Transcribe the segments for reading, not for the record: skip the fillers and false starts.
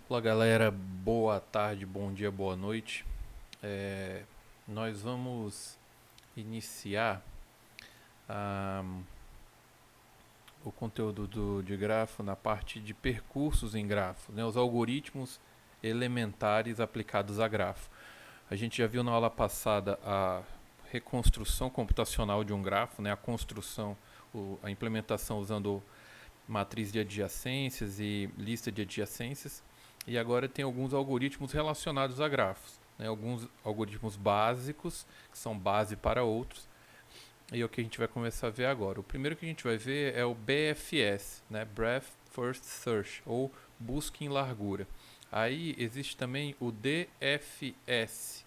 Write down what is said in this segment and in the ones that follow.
Olá galera, boa tarde, bom dia, boa noite. É, Nós vamos iniciar ah, o conteúdo de grafo na parte de percursos em grafo, né, os algoritmos elementares aplicados a grafo. A gente já viu na aula passada a reconstrução computacional de um grafo, né, a construção, a implementação usando matriz de adjacências e lista de adjacências. E agora tem alguns algoritmos relacionados a grafos, né? Alguns algoritmos básicos, que são base para outros, e é o que a gente vai começar a ver agora. O primeiro que a gente vai ver é o BFS, né? Breadth First Search, ou busca em largura. Aí existe também o DFS,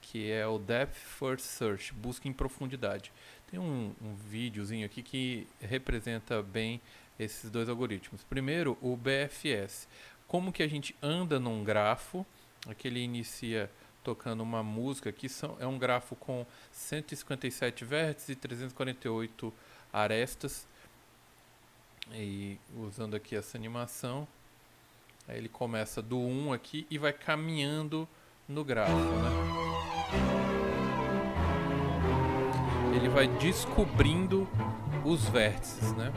que é o Depth First Search, busca em profundidade. Tem um videozinho aqui que representa bem esses dois algoritmos. Primeiro, o BFS. Como que a gente anda num grafo? Aqui ele inicia tocando uma música que é um grafo com 157 vértices e 348 arestas. E usando aqui essa animação, aí ele começa do 1 aqui e vai caminhando no grafo, né? Ele vai descobrindo os vértices, né?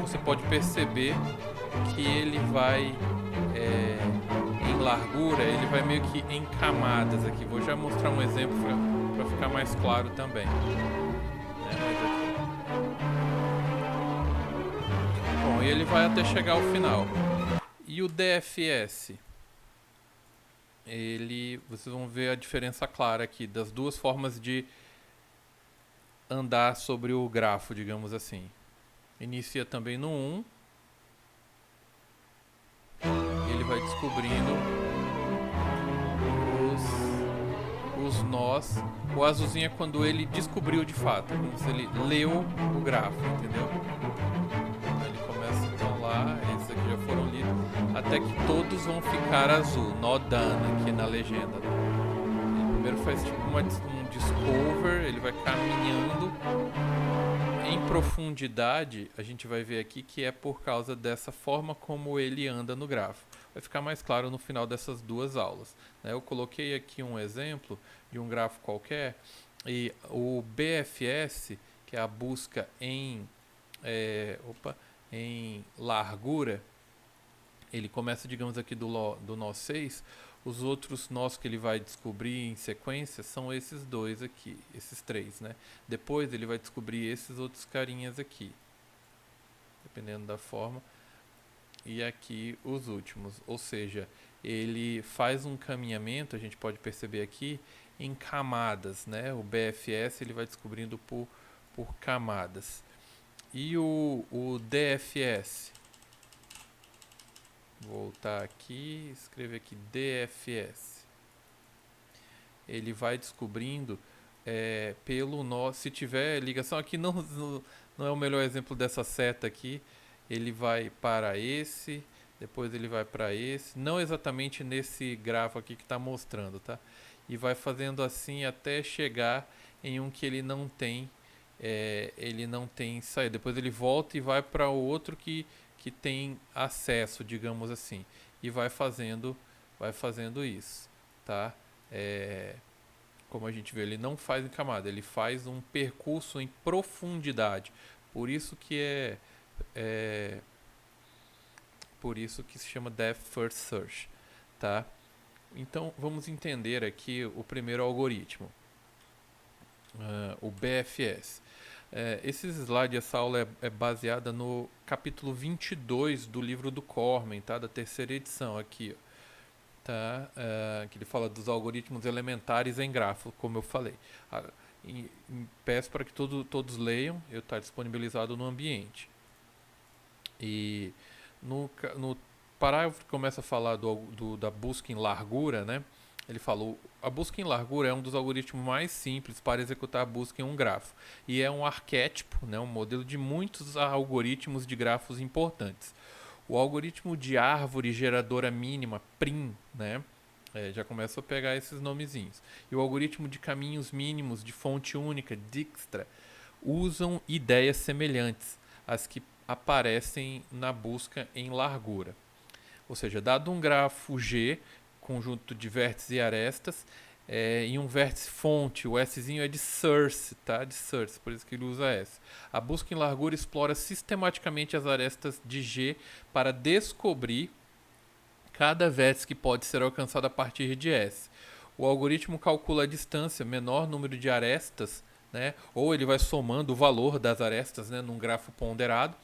Você pode perceber que ele vai em largura, ele vai meio que em camadas aqui. Vou já mostrar um exemplo para ficar mais claro também. Bom, e ele vai até chegar ao final. E o DFS? Vocês vão ver a diferença clara aqui das duas formas de andar sobre o grafo, digamos assim. Inicia também no 1. E ele vai descobrindo os nós. O azulzinho é quando ele descobriu de fato, é como se ele leu o grafo, entendeu? Ele começa então lá, esses aqui já foram lidos, até que todos vão ficar azul, nó done aqui na legenda. Ele primeiro faz tipo um discover, ele vai caminhando em profundidade. A gente vai ver aqui que é por causa dessa forma como ele anda no grafo. Vai ficar mais claro no final dessas duas aulas, né? Eu coloquei aqui um exemplo de um grafo qualquer, e o BFS, que é a busca em em largura, ele começa, digamos aqui do nó 6. Os outros nós que ele vai descobrir em sequência são esses dois aqui, esses três, né? Depois ele vai descobrir esses outros carinhas aqui, dependendo da forma. E aqui os últimos, ou seja, ele faz um caminhamento, a gente pode perceber aqui, em camadas, né? O BFS ele vai descobrindo por camadas. E o DFS? Vou voltar aqui, escrever aqui DFS. Ele vai descobrindo pelo nó. Se tiver ligação aqui, não é o melhor exemplo dessa seta aqui. Ele vai para esse, depois ele vai para esse. Não exatamente nesse grafo aqui que está mostrando, tá? E vai fazendo assim até chegar em um que ele não tem saída. Depois ele volta e vai para o outro que tem acesso, digamos assim, e vai fazendo isso, tá? Como a gente vê, ele não faz em camada, ele faz um percurso em profundidade. Por isso que por isso que se chama Depth First Search, tá? Então vamos entender aqui o primeiro algoritmo, o BFS. Esse slide, essa aula é baseada no capítulo 22 do livro do Cormen, tá? Da terceira edição aqui, tá? Que ele fala dos algoritmos elementares em grafo, como eu falei. Peço para que todos leiam, eu está disponibilizado no ambiente. E no parágrafo que começa a falar da busca em largura, né? Ele falou: a busca em largura é um dos algoritmos mais simples para executar a busca em um grafo e é um arquétipo, né, um modelo de muitos algoritmos de grafos importantes. O algoritmo de árvore geradora mínima, PRIM, né, já começa a pegar esses nomezinhos. E o algoritmo de caminhos mínimos de fonte única, Dijkstra, usam ideias semelhantes aparecem na busca em largura. Ou seja, dado um grafo G, conjunto de vértices e arestas, em um vértice fonte, o Szinho é de source, tá? De source, por isso que ele usa S. A busca em largura explora sistematicamente as arestas de G para descobrir cada vértice que pode ser alcançado a partir de S. O algoritmo calcula a distância, menor número de arestas, né? Ou ele vai somando o valor das arestas, né, num grafo ponderado,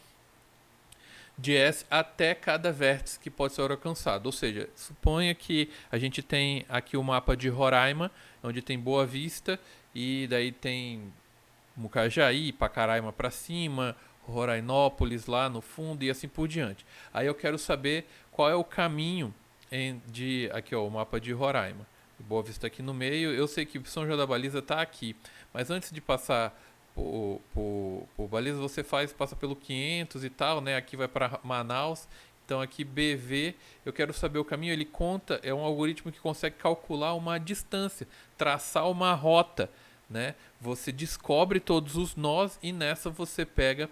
de S até cada vértice que pode ser alcançado. Ou seja, suponha que a gente tem aqui o mapa de Roraima, onde tem Boa Vista, e daí tem Mucajaí, Pacaraima para cima, Rorainópolis lá no fundo e assim por diante. Aí eu quero saber qual é o caminho de... Aqui, ó, o mapa de Roraima. Boa Vista aqui no meio. Eu sei que São João da Baliza está aqui, mas antes de passar por Baliza, você passa pelo 500 e tal, né? Aqui vai para Manaus. Então aqui BV, eu quero saber o caminho, ele conta, é um algoritmo que consegue calcular uma distância, traçar uma rota, né? Você descobre todos os nós e nessa você pega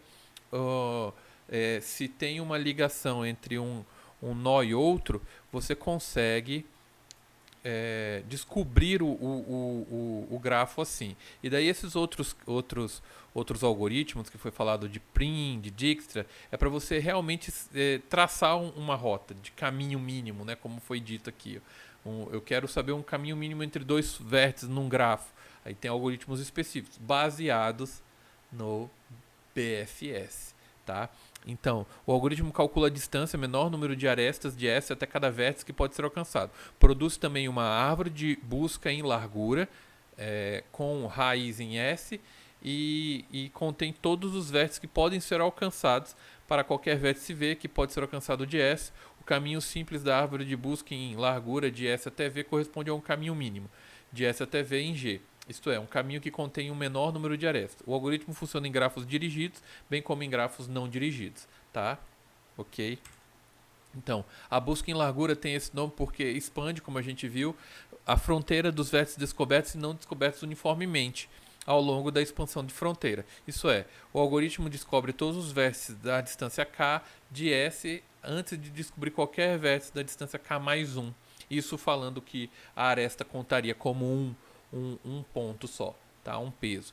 se tem uma ligação entre um nó e outro, você consegue descobrir o grafo assim. E daí esses outros algoritmos que foi falado de Prim, de Dijkstra, é para você realmente traçar uma rota de caminho mínimo, né, como foi dito aqui. Eu quero saber um caminho mínimo entre dois vértices num grafo. Aí tem algoritmos específicos, baseados no BFS, tá? Então, o algoritmo calcula a distância, menor número de arestas de S até cada vértice que pode ser alcançado. Produz também uma árvore de busca em largura, com raiz em S, e contém todos os vértices que podem ser alcançados para qualquer vértice V que pode ser alcançado de S. O caminho simples da árvore de busca em largura de S até V corresponde a um caminho mínimo de S até V em G. Isto é, um caminho que contém um menor número de arestas. O algoritmo funciona em grafos dirigidos, bem como em grafos não dirigidos, tá? Ok? Então, a busca em largura tem esse nome porque expande, como a gente viu, a fronteira dos vértices descobertos e não descobertos uniformemente ao longo da expansão de fronteira. Isso é, o algoritmo descobre todos os vértices da distância k de S antes de descobrir qualquer vértice da distância k mais 1. Isso falando que a aresta contaria como um ponto só, tá? Um peso.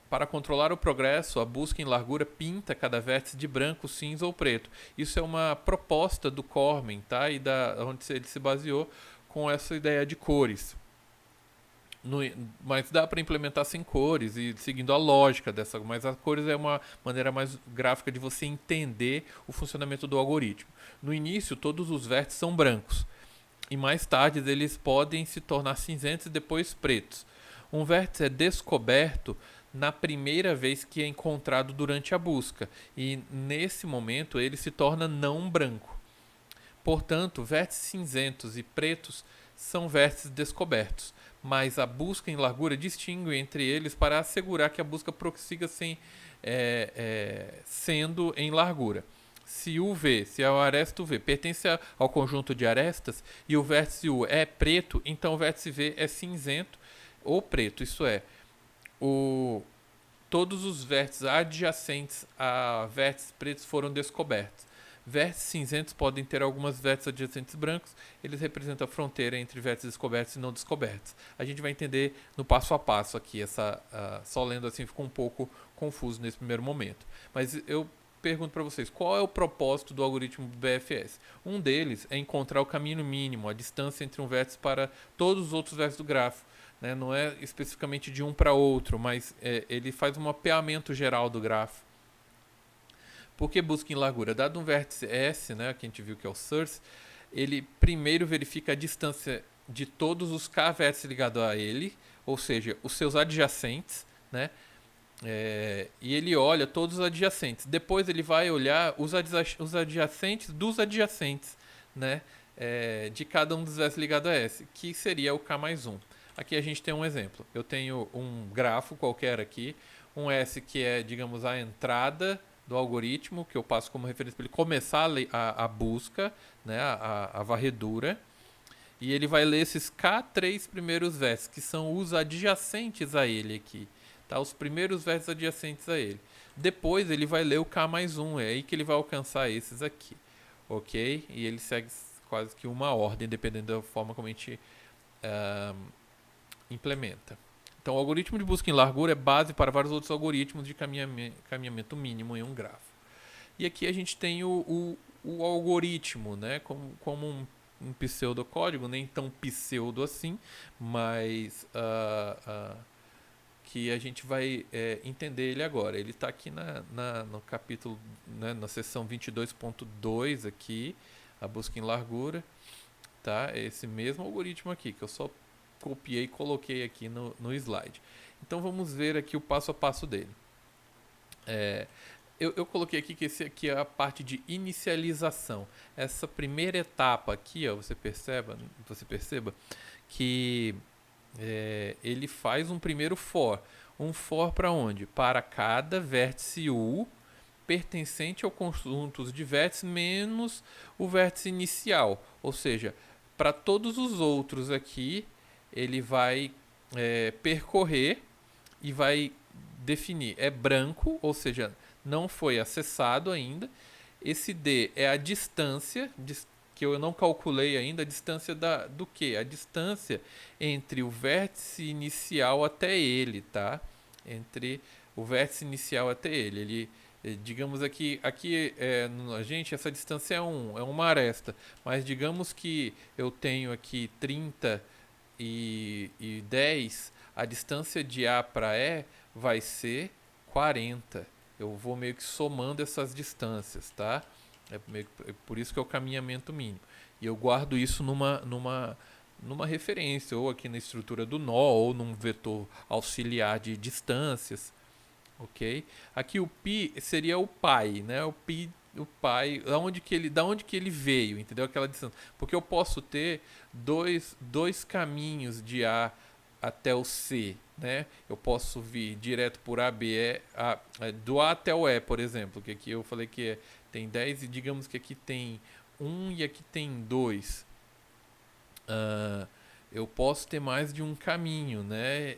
Para controlar o progresso, a busca em largura pinta cada vértice de branco, cinza ou preto. Isso é uma proposta do Cormen, tá? E onde ele se baseou com essa ideia de cores. Mas dá para implementar sem cores e seguindo a lógica dessa. Mas as cores é uma maneira mais gráfica de você entender o funcionamento do algoritmo. No início, todos os vértices são brancos. E mais tarde eles podem se tornar cinzentos e depois pretos. Um vértice é descoberto na primeira vez que é encontrado durante a busca, e nesse momento ele se torna não branco. Portanto, vértices cinzentos e pretos são vértices descobertos, mas a busca em largura distingue entre eles para assegurar que a busca prossiga sendo em largura. Se o V, se o aresto V pertence ao conjunto de arestas e o vértice U é preto, então o vértice V é cinzento ou preto. Isso é, todos os vértices adjacentes a vértices pretos foram descobertos. Vértices cinzentos podem ter algumas vértices adjacentes brancos, eles representam a fronteira entre vértices descobertos e não descobertos. A gente vai entender no passo a passo aqui, só lendo assim ficou um pouco confuso nesse primeiro momento. Mas eu pergunto para vocês, qual é o propósito do algoritmo do BFS? Um deles é encontrar o caminho mínimo, a distância entre um vértice para todos os outros vértices do grafo. Né? Não é especificamente de um para outro, mas ele faz um mapeamento geral do grafo. Por que busca em largura? Dado um vértice S, né, que a gente viu que é o source, ele primeiro verifica a distância de todos os K vértices ligados a ele, ou seja, os seus adjacentes, né? E ele olha todos os adjacentes. Depois ele vai olhar os adjacentes dos adjacentes, né? De cada um dos vértices ligados a S, que seria o K mais 1. Aqui a gente tem um exemplo. Eu tenho um grafo qualquer aqui, um S que é, digamos, a entrada do algoritmo, que eu passo como referência para ele começar a busca, né, a varredura. E ele vai ler esses K3 primeiros vértices, que são os adjacentes a ele aqui. Tá? Os primeiros vértices adjacentes a ele. Depois ele vai ler o K mais 1, é aí que ele vai alcançar esses aqui, ok? E ele segue quase que uma ordem, dependendo da forma como a gente implementa. Então, o algoritmo de busca em largura é base para vários outros algoritmos de caminhamento mínimo em um grafo. E aqui a gente tem o algoritmo, né, como um pseudocódigo, nem tão pseudo assim, mas que a gente vai entender ele agora. Ele está aqui no capítulo, né, na seção 22.2 aqui, a busca em largura, tá? É esse mesmo algoritmo aqui, que eu só copiei e coloquei aqui no slide. Então vamos ver aqui o passo a passo dele. Eu coloquei aqui que esse aqui é a parte de inicialização. Essa primeira etapa aqui, ó, você perceba que ele faz um primeiro for. Um for para onde? Para cada vértice U pertencente ao conjunto de vértices menos o vértice inicial. Ou seja, para todos os outros aqui, ele vai percorrer e vai definir. É branco, ou seja, não foi acessado ainda. Esse D é a distância, que eu não calculei ainda, a distância do que? A distância entre o vértice inicial até ele, tá? Entre o vértice inicial até ele. Digamos aqui a gente, essa distância é uma aresta, mas digamos que eu tenho aqui 30 e 10, a distância de A para E vai ser 40. Eu vou meio que somando essas distâncias, tá? É por isso que é o caminhamento mínimo. E eu guardo isso numa referência, ou aqui na estrutura do nó, ou num vetor auxiliar de distâncias, ok? Aqui o π seria o pai, né? O pai, da onde que ele veio, entendeu? Aquela distância. Porque eu posso ter dois caminhos de A até o C, né? Eu posso vir direto por AB, do A até o E, por exemplo, que aqui eu falei que tem 10 e digamos que aqui tem 1 e aqui tem 2. Eu posso ter mais de um caminho, né?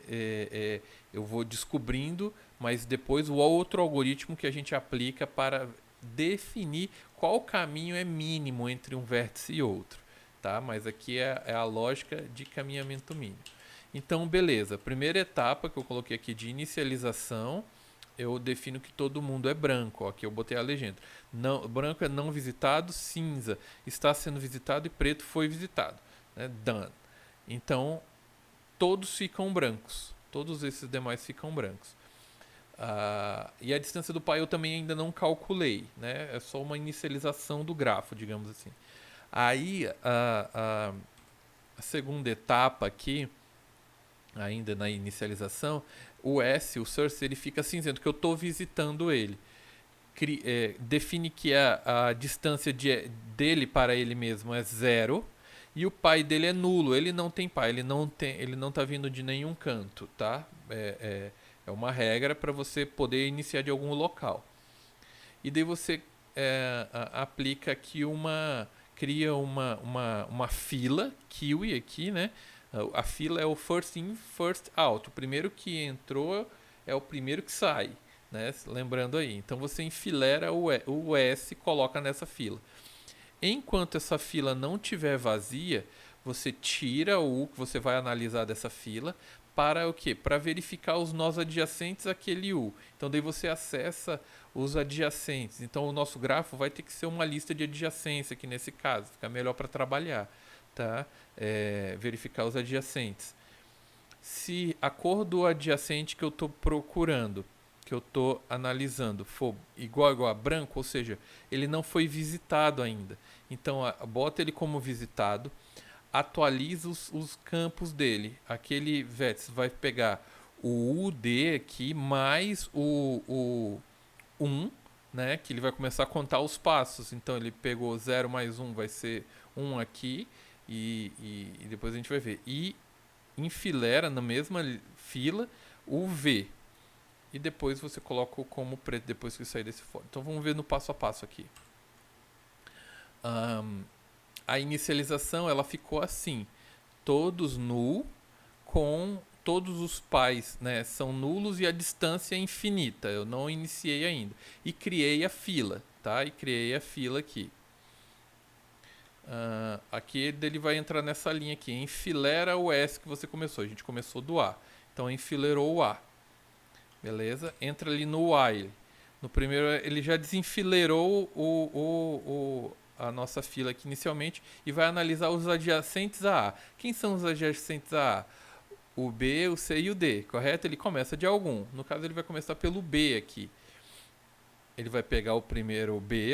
Eu vou descobrindo, mas depois o outro algoritmo que a gente aplica para definir qual caminho é mínimo entre um vértice e outro, tá? Mas aqui é a lógica de caminhamento mínimo. Então, beleza. Primeira etapa que eu coloquei aqui de inicialização, eu defino que todo mundo é branco. Ó, aqui eu botei a legenda. Não, branco é não visitado, cinza está sendo visitado e preto foi visitado. Né? Done. Então, todos ficam brancos. Todos esses demais ficam brancos. E a distância do pai eu também ainda não calculei. Né? É só uma inicialização do grafo, digamos assim. Aí, a segunda etapa aqui, ainda na inicialização, o S, o source, ele fica cinzento, que eu estou visitando ele. Define que a distância dele para ele mesmo é 0 e o pai dele é nulo. Ele não tem pai, ele não está vindo de nenhum canto, tá? É uma regra para você poder iniciar de algum local. E daí você aplica aqui cria uma fila, kiwi aqui, né? A fila é o first in, first out. O primeiro que entrou é o primeiro que sai, né? Lembrando aí. Então você enfilera o S e coloca nessa fila. Enquanto essa fila não estiver vazia, você tira o U que você vai analisar dessa fila para o quê? Para verificar os nós adjacentes àquele U. Então daí você acessa os adjacentes. Então o nosso grafo vai ter que ser uma lista de adjacência aqui nesse caso. Fica melhor para trabalhar. Tá? Verificar os adjacentes. Se a cor do adjacente que eu estou procurando, que eu estou analisando, for igual a branco, ou seja, ele não foi visitado ainda. Então, bota ele como visitado, atualiza os campos dele. Aquele vértice vai pegar o UD aqui mais o 1, né, que ele vai começar a contar os passos. Então, ele pegou 0 mais 1, vai ser 1 aqui. E depois a gente vai ver. E enfileira na mesma fila o V. E depois você coloca como preto depois que sair desse for. Então vamos ver no passo a passo aqui. A inicialização ela ficou assim. Todos null com todos os pais, né, são nulos e a distância é infinita. Eu não iniciei ainda. E criei a fila, tá? E criei a fila aqui. Aqui ele vai entrar nessa linha aqui. Enfilera o S que você começou. A gente começou do A. Então enfileirou o A. Beleza? Entra ali no while. No primeiro ele já desenfileirou a nossa fila aqui inicialmente e vai analisar os adjacentes a A. Quem são os adjacentes a A? O B, o C e o D, correto? Ele começa de algum. No caso ele vai começar pelo B aqui. Ele vai pegar o primeiro B,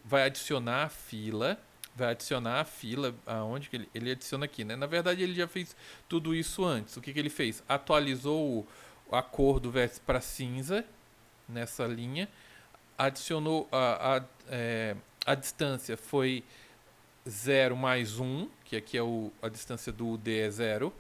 vai adicionar a fila. Vai adicionar a fila, aonde que ele adiciona aqui, né? Na verdade ele já fez tudo isso antes. O que ele fez? Atualizou a cor do vértice para cinza, nessa linha. Adicionou a distância foi 0 mais 1, que aqui é a distância do D é 0.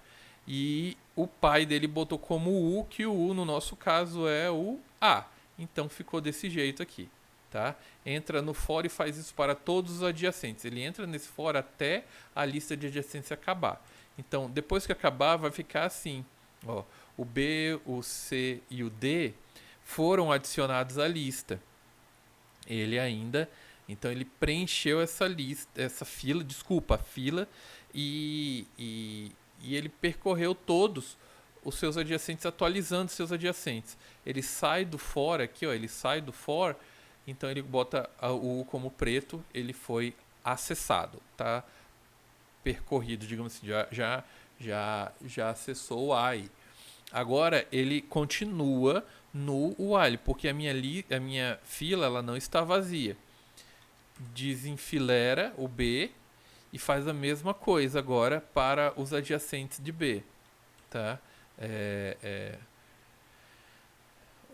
E o pai dele botou como U, que o U no nosso caso é o A. Então ficou desse jeito aqui. Tá? Entra no for e faz isso para todos os adjacentes. Ele entra nesse for até a lista de adjacentes acabar. Então, depois que acabar, vai ficar assim. Ó, o B, o C e o D foram adicionados à lista. Ele ainda, então ele preencheu essa lista, essa fila, a fila, e ele percorreu todos os seus adjacentes, atualizando seus adjacentes. Ele sai do for aqui, ó, ele sai do for, então ele bota o U como preto, ele foi acessado, tá? Percorrido, digamos assim, já acessou o A aí. Agora ele continua no while, porque a minha fila ela não está vazia. Desenfilera o B e faz a mesma coisa agora para os adjacentes de B. Tá?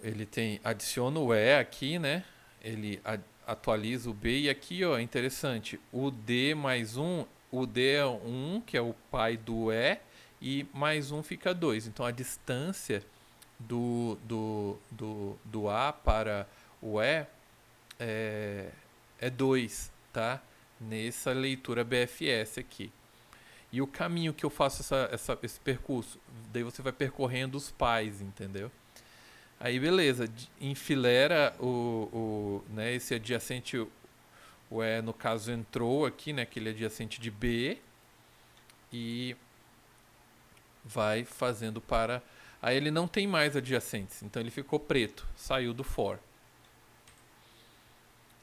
Ele adiciona o E aqui, né? Ele atualiza o B e aqui, ó, interessante. O D mais 1, o D é 1, que é o pai do E, e mais 1 fica 2. Então a distância do A para o E é 2, tá? Nessa leitura BFS aqui. E o caminho que eu faço esse percurso, daí você vai percorrendo os pais, entendeu? Aí beleza, enfilera né, esse adjacente, o E no caso entrou aqui, né, aquele adjacente de B, e vai fazendo para... Aí ele não tem mais adjacentes, então ele ficou preto, saiu do for.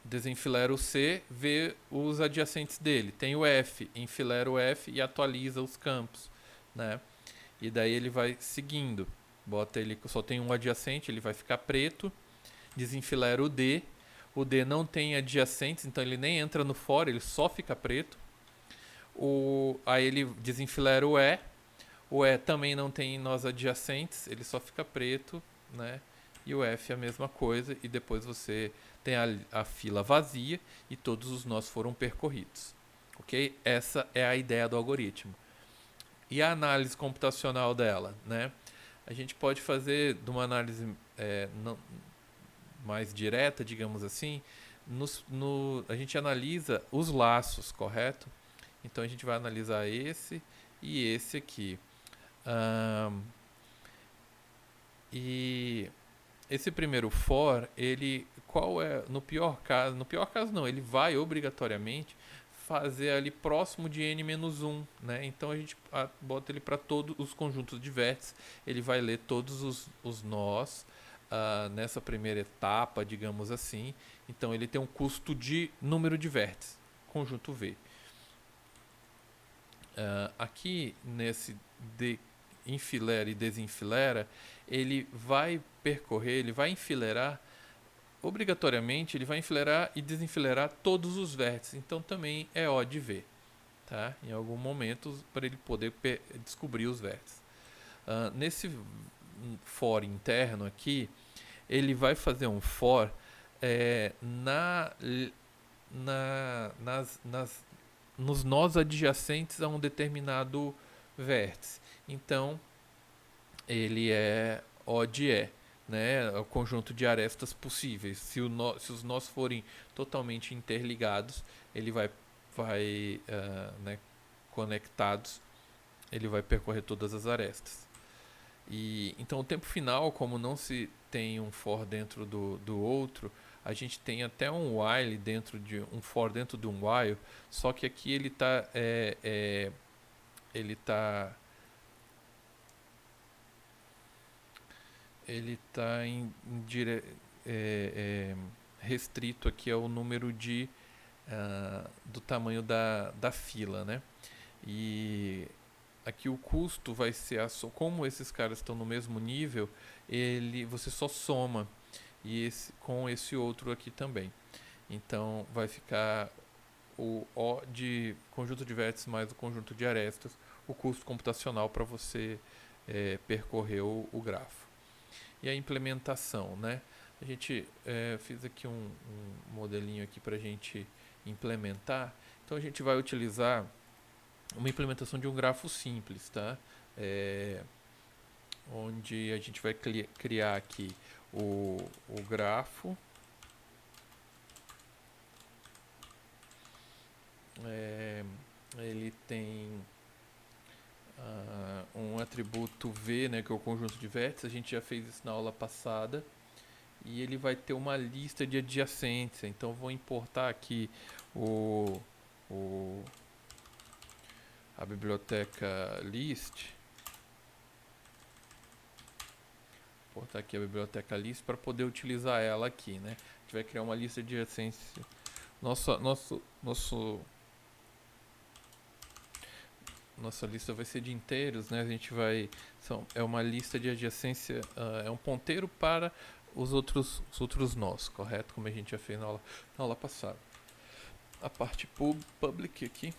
Desenfilera o C, vê os adjacentes dele. Tem o F, enfilera o F e atualiza os campos, né? E daí ele vai seguindo. Bota ele, só tem um adjacente, ele vai ficar preto. Desenfilera o D não tem adjacentes, então ele nem entra no for, ele só fica preto. Aí ele desenfilera o E também não tem nós adjacentes, ele só fica preto, né? E o F é a mesma coisa, e depois você tem a fila vazia e todos os nós foram percorridos. Ok? Essa é a ideia do algoritmo. E a análise computacional dela, né? A gente pode fazer de uma análise mais direta, digamos assim, a gente analisa os laços, correto? Então a gente vai analisar esse e esse aqui. E esse primeiro for, ele qual é no pior caso não, ele vai obrigatoriamente fazer ali próximo de n-1, né? Então a gente bota ele para todos os conjuntos de vértices, ele vai ler todos os nós nessa primeira etapa, digamos assim. Então ele tem um custo de número de vértices, conjunto V. Aqui nesse enfilera e desenfilera, ele vai percorrer, ele vai enfileirar, obrigatoriamente ele vai enfileirar e desenfileirar todos os vértices, então também é O de V, tá? Em algum momento para ele poder descobrir os vértices. Nesse for interno aqui, ele vai fazer um for nos nós adjacentes a um determinado vértice. Então, ele é O de E, né? O conjunto de arestas possíveis. Se os nós forem totalmente interligados, ele vai né, conectados, ele vai percorrer todas as arestas. E então o tempo final, como não se tem um for dentro do outro, a gente tem até um while dentro de um for dentro de um while, só que aqui ele tá ele tá é, restrito aqui ao número do tamanho da fila, né? E aqui o custo vai ser como esses caras estão no mesmo nível, você só soma com esse outro aqui também. Então vai ficar o O de conjunto de vértices mais o conjunto de arestas, o custo computacional para você percorrer o grafo. E a implementação, né? A gente fiz aqui um modelinho aqui para a gente implementar. Então a gente vai utilizar uma implementação de um grafo simples, tá? Onde a gente vai criar aqui o grafo. Ele tem um atributo V, né, que é o conjunto de vértices. A gente já fez isso na aula passada. E ele vai ter uma lista de adjacência. Então vou importar aqui o, o a biblioteca list. Importar aqui a biblioteca list para poder utilizar ela aqui, né? A gente vai criar uma lista de adjacência. Nossa lista vai ser de inteiros, né? A gente vai é uma lista de adjacência, é um ponteiro para os outros nós, correto? Como a gente já fez na aula passada. A parte public aqui.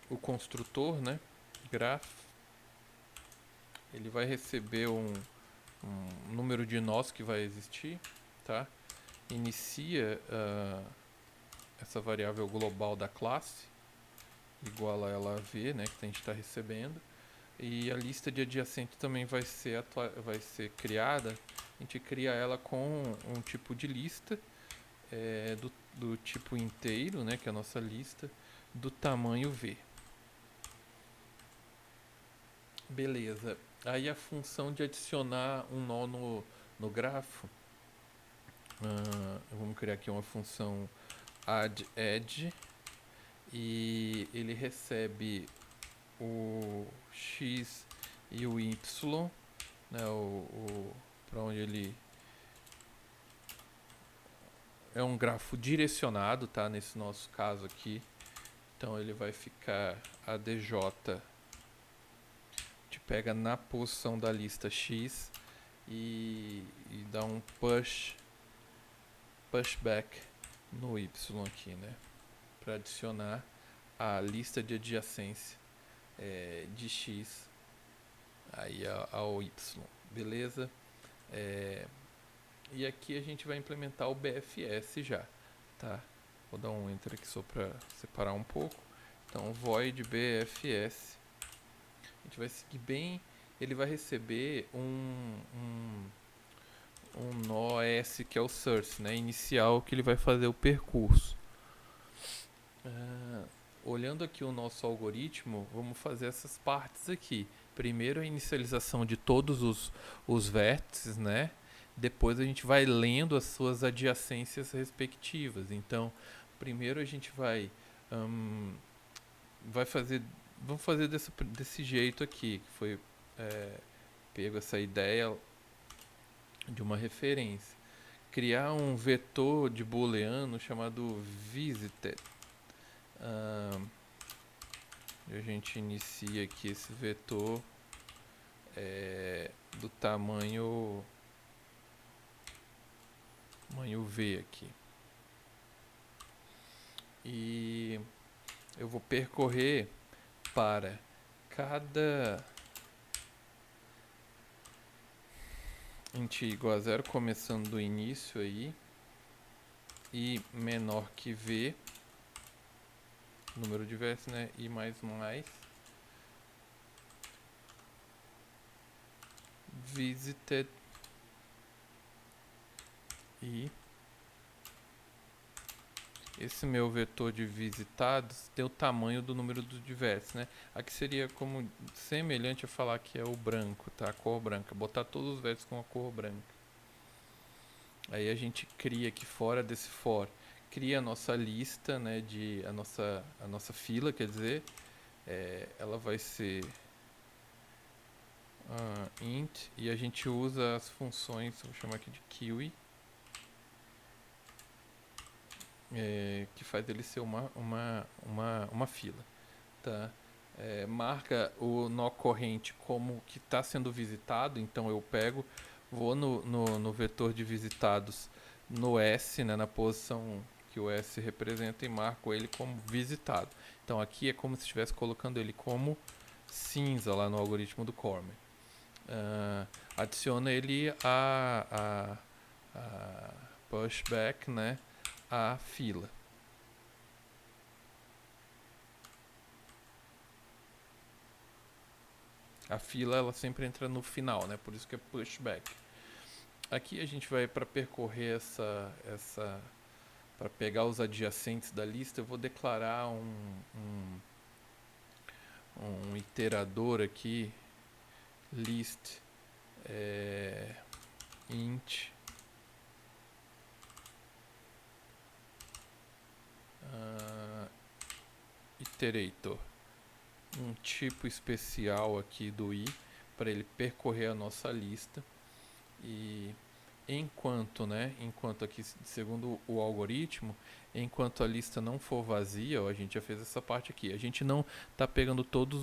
O construtor, né? Graph. Ele vai receber um número de nós que vai existir, tá? Inicia essa variável global da classe igual a ela a v, né, que a gente está recebendo, e a lista de adjacente também vai ser criada. A gente cria ela com um tipo de lista do tipo inteiro, né, que é a nossa lista, do tamanho v. Beleza. Aí a função de adicionar um nó no grafo, vamos criar aqui uma função add edge, e ele recebe o x e o y, né, para onde ele é um grafo direcionado, tá? Nesse nosso caso aqui, então ele vai ficar a dj te pega na posição da lista x e dá um pushback no y aqui, né? Para adicionar a lista de adjacência de x aí ao y, beleza? E aqui a gente vai implementar o BFS já, tá? Vou dar um enter aqui só para separar um pouco. Então void BFS, a gente vai seguir bem, ele vai receber um nó S que é o source, né, inicial, que ele vai fazer o percurso. Olhando aqui o nosso algoritmo, vamos fazer essas partes aqui. Primeiro a inicialização de todos os vértices, né? Depois a gente vai lendo as suas adjacências respectivas. Então, primeiro a gente vamos fazer desse jeito aqui, que foi pego essa ideia de uma referência. Criar um vetor de booleano chamado visited. A gente inicia aqui esse vetor do tamanho V aqui. E eu vou percorrer para cada int igual a 0, começando do início aí, e menor que v, número de vértices, né? E mais visited e esse meu vetor de visitados tem o tamanho do número de vértices, né? Aqui seria como semelhante a falar que é o branco, tá? A cor branca. Botar todos os vértices com a cor branca. Aí a gente cria aqui fora desse for, cria a nossa lista, né? A nossa fila, quer dizer, ela vai ser int, e a gente usa as funções, vou chamar aqui de kiwi, que faz ele ser uma fila, tá? Marca o nó corrente como que está sendo visitado, então eu pego, vou no vetor de visitados no S, né, na posição que o S representa, e marco ele como visitado. Então aqui é como se estivesse colocando ele como cinza lá no algoritmo do Cormen. Adiciona ele a pushback, né, a fila. A fila ela sempre entra no final, né? Por isso que é pushback. Aqui a gente vai para percorrer para pegar os adjacentes da lista, eu vou declarar um iterador aqui, list int iterator, um tipo especial aqui do i para ele percorrer a nossa lista. E enquanto aqui, segundo o algoritmo, enquanto a lista não for vazia, ó, a gente já fez essa parte aqui, a gente não está pegando todas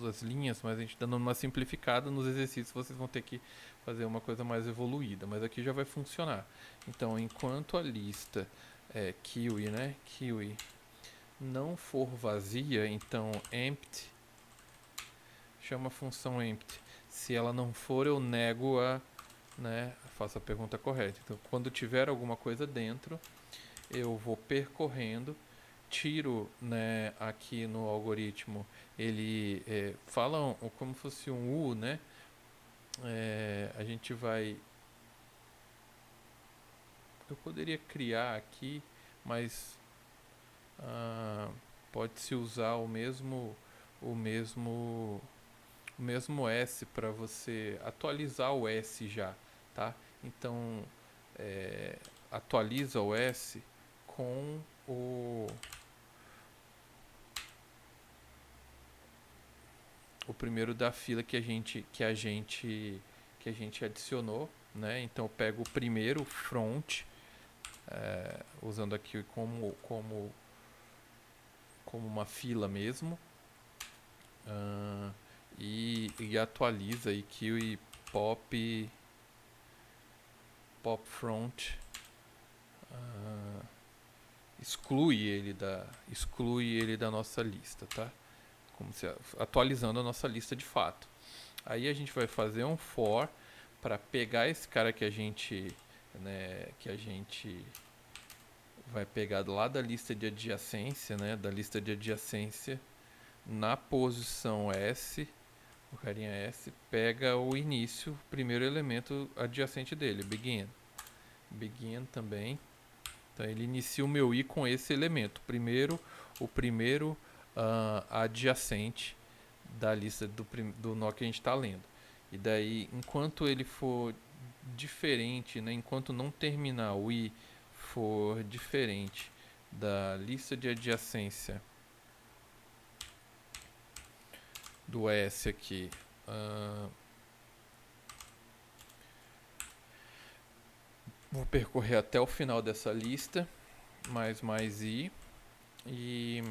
as linhas, mas a gente está dando uma simplificada nos exercícios, vocês vão ter que fazer uma coisa mais evoluída, mas aqui já vai funcionar. Então, enquanto a lista kiwi não for vazia, então empty, chama a função empty. Se ela não for, eu nego faço a pergunta correta. Então, quando tiver alguma coisa dentro, eu vou percorrendo, tiro, né, aqui no algoritmo, ele fala como fosse um U, né? A gente vai... Eu poderia criar aqui, mas pode-se usar o mesmo S para você atualizar o S já, tá? Então, atualiza o S com o primeiro da fila que a gente adicionou, né? Então eu pego o primeiro front, usando aqui como uma fila mesmo, e atualiza aí kiwi pop front, exclui ele da nossa lista, tá? Como se atualizando a nossa lista de fato. Aí a gente vai fazer um for para pegar esse cara que a gente vai pegar lá da lista de adjacência, né? Da lista de adjacência na posição S, o carinha S, pega o início, o primeiro elemento adjacente dele, begin também. Então ele inicia o meu i com esse elemento, o primeiro adjacente da lista do nó que a gente está lendo. E daí, enquanto ele for diferente, né, enquanto não terminar o i for diferente da lista de adjacência do S aqui, vou percorrer até o final dessa lista, mais i, e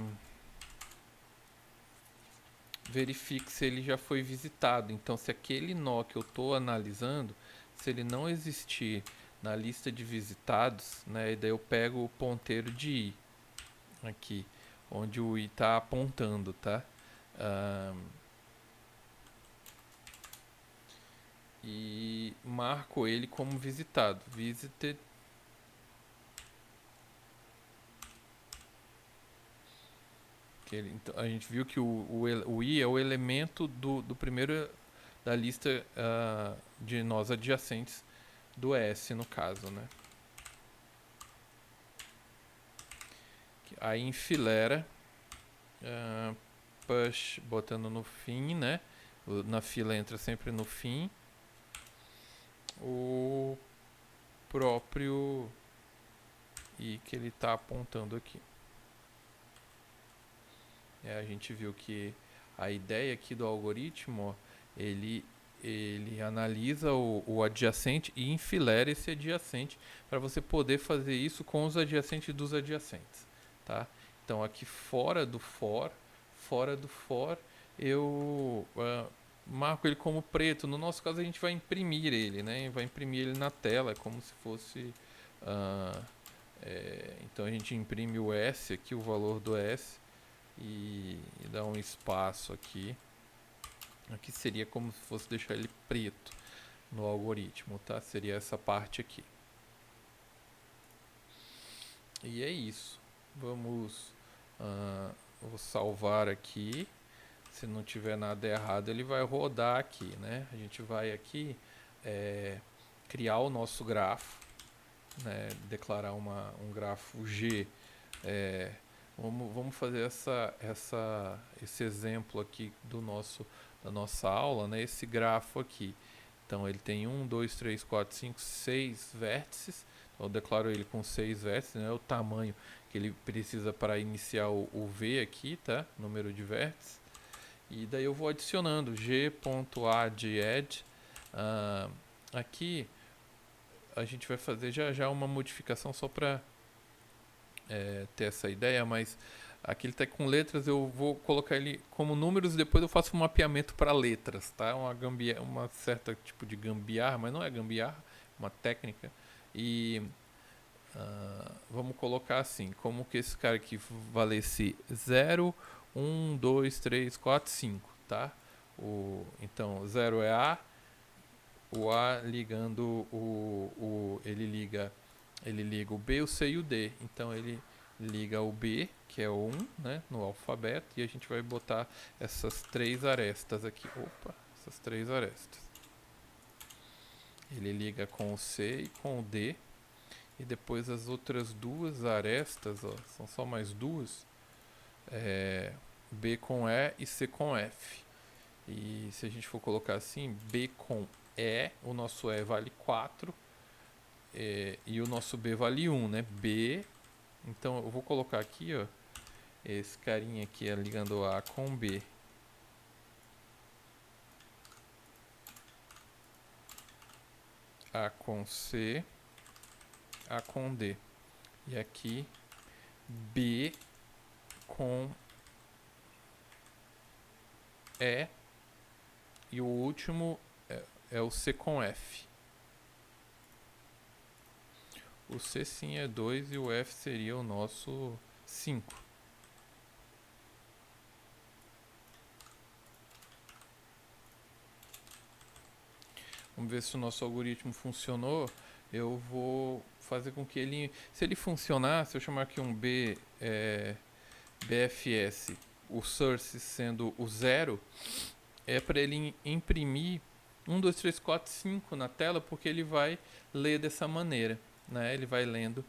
verifique se ele já foi visitado. Então, se aquele nó que eu estou analisando, se ele não existir na lista de visitados, né, e daí eu pego o ponteiro de i aqui, onde o i está apontando, tá? E marco ele como visitado, visited. Então, a gente viu que o i é o elemento do primeiro da lista de nós adjacentes do S, no caso, né? Aí enfileira, push botando no fim, né? Na fila entra sempre no fim. O próprio i que ele está apontando aqui. A gente viu que a ideia aqui do algoritmo, ó, ele analisa o adjacente e enfileira esse adjacente para você poder fazer isso com os adjacentes dos adjacentes, tá? Então aqui fora do for, eu marco ele como preto. No nosso caso a gente vai imprimir ele, né? Vai imprimir ele na tela, como se fosse... então a gente imprime o S aqui, o valor do S, e dá um espaço aqui. Aqui seria como se fosse deixar ele preto no algoritmo, tá? Seria essa parte aqui. E é isso. Vamos... vou salvar aqui. Se não tiver nada errado, ele vai rodar aqui, né? A gente vai aqui criar o nosso grafo, né? Declarar um grafo G. Vamos fazer esse exemplo aqui da nossa aula, né? Esse grafo aqui. Então ele tem 1, 2, 3, 4, 5, 6 vértices. Então, eu declaro ele com 6 vértices, né? O tamanho que ele precisa para iniciar o V aqui, tá? Número de vértices. E daí eu vou adicionando g.add. Aqui a gente vai fazer já uma modificação só para ter essa ideia, mas aqui ele está com letras, eu vou colocar ele como números e depois eu faço um mapeamento para letras, tá? Uma certa tipo de gambiarra, mas não é gambiarra, uma técnica. E vamos colocar assim, como que esse cara aqui valesse 0, 1, 2, 3, 4, 5, tá? Então 0 é A, o A ligando ele liga o B, o C e o D. Então ele liga o B, que é o 1, né, no alfabeto, e a gente vai botar essas 3 arestas aqui. Essas 3 arestas. Ele liga com o C e com o D. E depois as outras 2 arestas, ó, são só mais 2, B com E e C com F. E se a gente for colocar assim, B com E, o nosso E vale 4, e o nosso B vale 1, né? B, então eu vou colocar aqui, ó, esse carinha aqui ligando A com B. A com C, A com D. E aqui B com E. E o último é o C com F. O C sim é 2 e o F seria o nosso 5. Vamos ver se o nosso algoritmo funcionou. Eu vou fazer com que ele... Se ele funcionar, se eu chamar aqui um BFS, o source sendo o 0, é para ele imprimir 1, 2, 3, 4, 5 na tela, porque ele vai ler dessa maneira, né? Ele vai lendo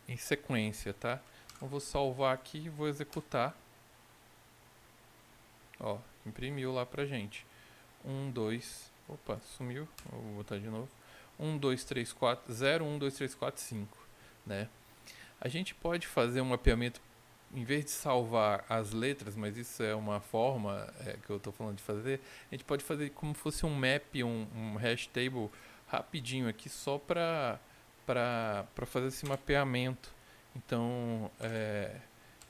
em sequência, tá? Então vou salvar aqui e vou executar. Ó, imprimiu lá pra gente. 1, 2... Opa, sumiu. Vou botar de novo. 1, 2, 3, 4... 0, 1, 2, 3, 4, 5, né? A gente pode fazer um mapeamento, em vez de salvar as letras, mas isso é uma forma que eu estou falando de fazer, a gente pode fazer como se fosse um map, um hash table rapidinho aqui, só para fazer esse mapeamento. Então,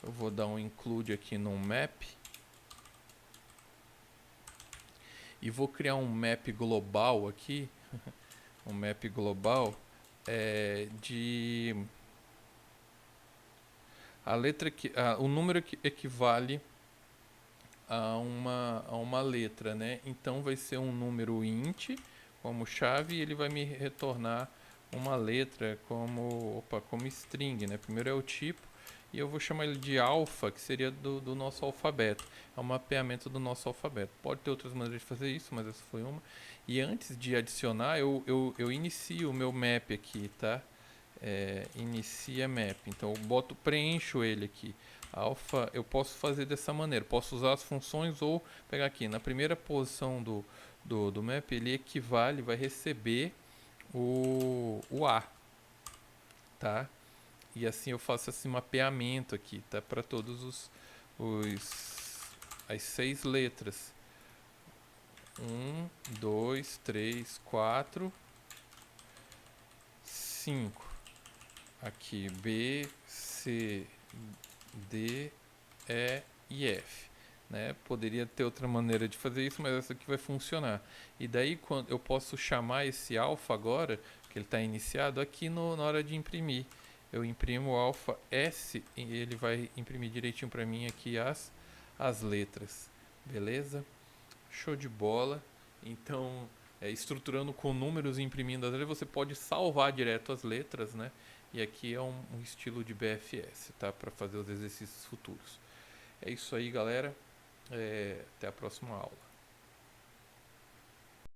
eu vou dar um include aqui no map. E vou criar um map global aqui, um map global de o número que equivale a uma letra, né? Então vai ser um número int como chave e ele vai me retornar uma letra como string, né? Primeiro é o tipo e eu vou chamar ele de alfa, que seria do nosso alfabeto. É um mapeamento do nosso alfabeto. Pode ter outras maneiras de fazer isso, mas essa foi uma. E antes de adicionar, eu inicio o meu map aqui, tá? Inicia map. Então eu preencho ele aqui. Alfa eu posso fazer dessa maneira, posso usar as funções ou pegar aqui na primeira posição do map, ele equivale, vai receber o A, tá? E assim eu faço esse mapeamento aqui, tá? Para todos as 6 letras. 1, 2, 3, 4, 5. Aqui B, C, D, E e F. Né? Poderia ter outra maneira de fazer isso, mas essa aqui vai funcionar. E daí quando eu posso chamar esse alfa agora, que ele está iniciado, aqui na hora de imprimir. Eu imprimo o alfa S e ele vai imprimir direitinho para mim aqui as letras. Beleza? Show de bola. Então, estruturando com números e imprimindo as letras, você pode salvar direto as letras, né? E aqui é um estilo de BFS, tá? Para fazer os exercícios futuros. É isso aí, galera. Até a próxima aula.